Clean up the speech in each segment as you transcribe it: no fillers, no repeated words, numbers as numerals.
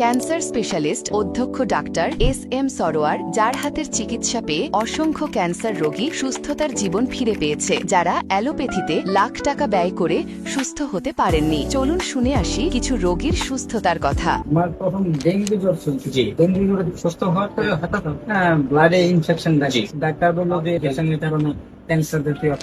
Cancer specialist অধ্যক্ষ doctor SM. Sarwar, যার হাতের চিকিৎসা পেয়ে অসংখ্য ক্যান্সার রোগী সুস্থতার জীবন ফিরে পেয়েছে, যারা অ্যালোপ্যাথিতে লাখ টাকা ব্যয় করে সুস্থ হতে পারেননি। চলুন শুনে আসি কিছু রোগীর সুস্থতার কথা। আমার প্রথম ডেঙ্গু জ্বর ছিল, ডেঙ্গু জ্বরে সুস্থ হওয়ার পরে হঠাৎ ব্লাডে ইনফেকশন থাকে। ডাক্তার বললো যে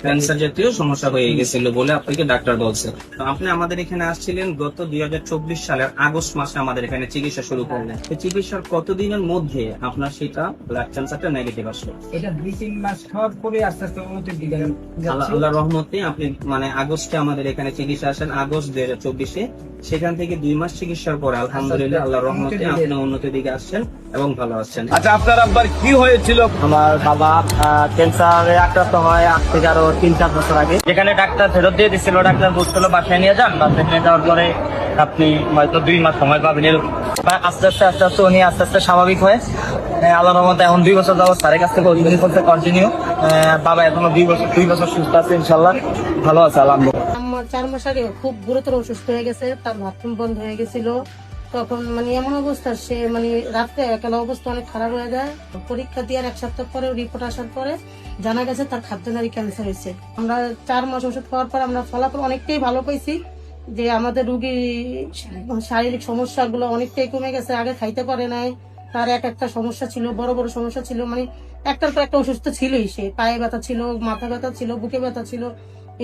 ক্যান্সার জাতীয় সমস্যা হয়ে গেছিল বলে আপনাকে ডাক্তার বলছে। তো আপনি আমাদের এখানে আসছিলেন গত 2024 সালের আগস্ট মাসে আমাদের এখানে চিকিৎসা শুরু করলেন। তো চিকিৎসার কতদিনের মধ্যে আপনার সেটা ব্লাড ক্যান্সারটা নেগেটিভ আসলো? এটা 2-3 মাস খাওয়ার পরে আস্তে আস্তে উন্নতির দিকে যাচ্ছে। আল্লাহ রহমতে আপনি আগস্টে আমাদের এখানে চিকিৎসা আসেন, আগস্ট 2024-এ। সেখান থেকে 2 মাস চিকিৎসার পরে আলহামদুলিল্লাহ আল্লাহ রহমতে আপনি উন্নতির দিকে আসছেন এবং ভালো আসছেন। আচ্ছা, আপনার আব্বার কি হয়েছিল? আমার বাবা ক্যান্সারে আক্রান্ত হয় আজ থেকে আরো 3-4 বছর আগে। যেখানে ডাক্তার ফেরত দিয়ে দিচ্ছিল, ডাক্তার বলছিল বাসায় নিয়ে যান। বাসায় নিয়ে যাওয়ার পরে আপনি হয়তো 2 মাস সময় পাবেন। আস্তে আস্তে উনি আস্তে আস্তে স্বাভাবিক হয়ে আল্লাহর রহমতে এখন 2 বছর যাবত স্যারের কাছ থেকে কন্টিনিউ। বাবা এখনো 2 বছর সুস্থ আছে, ইনশাল্লাহ ভালো আছে আলহামদুলিল্লাহ। আমার 4 মাস আগে খুব গুরুতর অসুস্থ হয়ে গেছে, তার বাথরুম বন্ধ হয়ে গেছিল। তখন এমন অবস্থা, সে রাত্রে একালা অবস্থা অনেক খারাপ হয়ে যায়। পরীক্ষা দেওয়ার 1 সপ্তাহ পরে রিপোর্ট আসার পরে জানা গেছে তার খাদ্যনালী ক্যান্সার হয়েছে। আমরা 4 মাস ওষুধ খাওয়ার পর আমরা ফলাফল অনেকটাই ভালো পাইছি, যে আমাদের রোগীর শারীরিক সমস্যাগুলো অনেকটাই কমে গেছে। আগে খাইতে পারে নাই, তার একটা সমস্যা ছিল, বড় বড় সমস্যা ছিল, একটার পর একটা অসুস্থ ছিলই। সে পায়ে ব্যথা ছিল, মাথা ব্যথা ছিল, বুকে ব্যথা ছিল,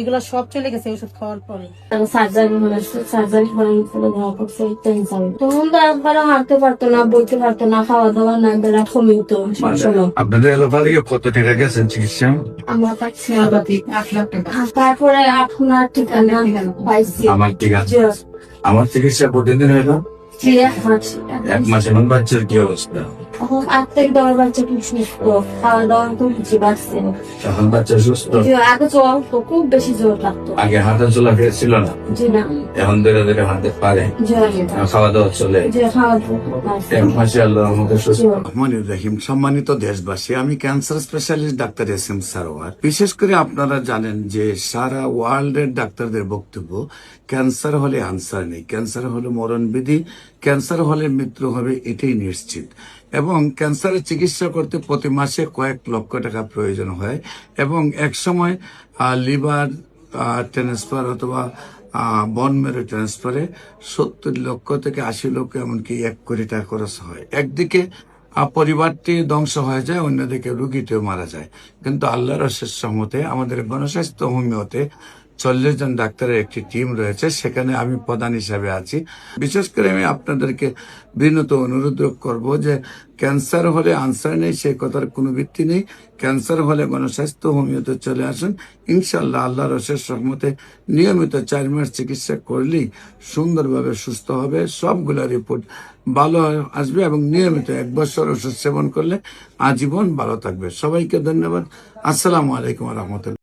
এগুলো সব চলে গেছে ওষুধ খাওয়ার পরে। তখন তো একবারও হাঁটতে পারতো না, বইতে পারতো না, খাওয়া দাওয়া না, বেলা কমে হতো। আপনাদের এলাকায় কত টাকা গেছেন চিকিৎসা? আমরা পাচ্ছি 8 লাখ টাকা। তারপরে আপনার ঠিকানা পাইছি। আমার ঠিক আছে, আমার চিকিৎসা প্রতিদিন হইলো 1 মাস। এখন বাচ্চার কি অবস্থা? এখন 8 থেকে 10 বাচ্চা খুব সুস্থ, খাওয়া দাওয়া তো বুঝে পারছে। এখন বাচ্চা সুস্থ? আগে জ্বর তো খুব বেশি জ্বর লাগতো। আগে হাঁটা চলা ছিল না, জি না। এখন ধীরে ধীরে হাঁটতে পারে, খাওয়া দাওয়া চলে। রহমানির রহিম। সম্মানিত দেশবাসী, আমি cancer specialist doctor SM. Sarwar. বিশেষ করে আপনারা জানেন যে সারা ওয়ার্ল্ডের ডাক্তারদের বক্তব্য, ক্যান্সার হলে আনসার নেই, ক্যান্সার হলে মরণবিধি, ক্যান্সার হলে মৃত্যু হবে, এটাই নিশ্চিত। এবং ক্যান্সারের চিকিৎসা করতে প্রতি মাসে কয়েক লক্ষ টাকা প্রয়োজন হয় এবং এক সময় লিভার ট্রান্সফার অথবা বন মেরু ট্রান্সফারে 70 লক্ষ থেকে 80 লক্ষ এমনকি 1 কোটি টাকা খরচ হয়। একদিকে পরিবারটি ধ্বংস হয়ে যায়, অন্যদিকে রোগীটিও মারা যায়। কিন্তু আল্লাহর অশেষ রহমতে আমাদের গণস্বাস্থ্য হোমিওতে 40 জন ডাক্তারের একটি টিম রয়েছে, সেখানে আমি প্রধান হিসাবে আছি। বিশেষ করে আমি আপনাদেরকে বিনীত অনুরোধ করব যে ক্যান্সার হলে আনসার নেই, সেই কথার কোনো ভিত্তি নেই। ক্যান্সার হলে গণস্বাস্থ্য হোমিওতে চলে আসুন, ইনশাল্লাহ আল্লাহর অশেষ রহমতে নিয়মিত 4 মাস চিকিৎসা করলেই সুন্দরভাবে সুস্থ হবে, সবগুলা রিপোর্ট ভালো আসবে এবং নিয়মিত 1 বছর ওষুধ সেবন করলে আজীবন ভালো থাকবে। সবাইকে ধন্যবাদ। আসসালামু আলাইকুম রহমতুল্লাহ।